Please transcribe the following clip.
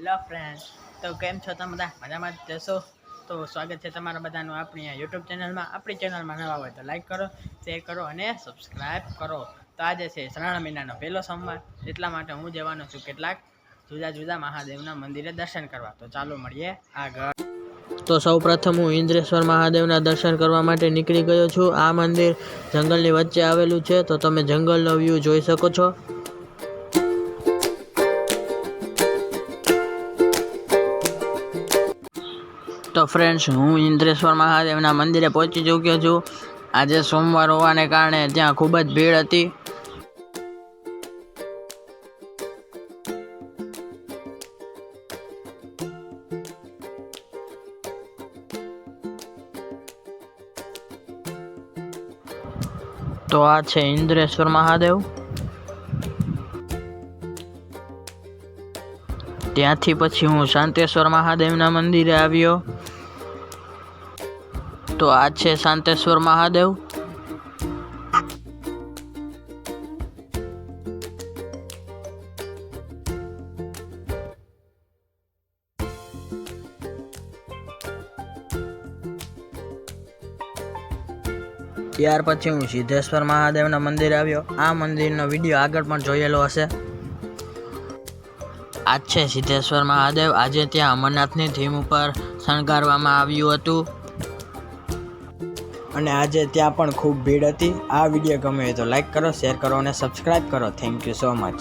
Hello friends, તો કેમ છો તમે બધા? મજામાં જ જશો? તો સ્વાગત છે તમારા બધાનું આપણી આ યુટ્યુબ ચેનલમાં. આપણી ચેનલમાં નવા હોય તો લાઈક કરો, શેર કરો અને સબસ્ક્રાઈબ કરો. તો આજે છે શ્રાવણ મહિનાનો પહેલો સોમવાર, એટલા માટે હું જવાનો છું કેટલાક જુદા જુદા મહાદેવના મંદિરે દર્શન કરવા. તો ચાલો મળીએ આગળ. તો સૌ પ્રથમ હું ઇન્દ્રેશ્વર મહાદેવના દર્શન કરવા માટે નીકળી ગયો છું. આ મંદિર જંગલની વચ્ચે આવેલું છે, તો તમે જંગલનો વ્યૂ જોઈ શકો છો. તો ફ્રેન્ડ્સ, હું ઇન્દ્રેશ્વર મહાદેવના મંદિરે પહોંચી ચૂક્યો છું. આજે સોમવાર હોવાને કારણે ત્યાં ખૂબ જ ભીડ હતી. તો આ છે ઇન્દ્રેશ્વર મહાદેવ. ત્યાંથી પછી હું શાંતેશ્વર મહાદેવના મંદિરે આવ્યો. તો આ છે શાંતેશ્વર મહાદેવ. ત્યાર પછી હું સિદ્ધેશ્વર મહાદેવના મંદિરે આવ્યો. આ મંદિરનો વિડીયો આગળ પણ જોયેલો હશે. આ છે સિદ્ધેશ્વર મહાદેવ. આજે ત્યાં અમરનાથની થીમ ઉપર શણગારવામાં આવ્યું હતું અને આજે ત્યાં પણ ખૂબ ભીડ હતી. આ વિડીયો ગમે તો લાઈક કરો, શેર કરો અને સબસ્ક્રાઈબ કરો. Thank you so much.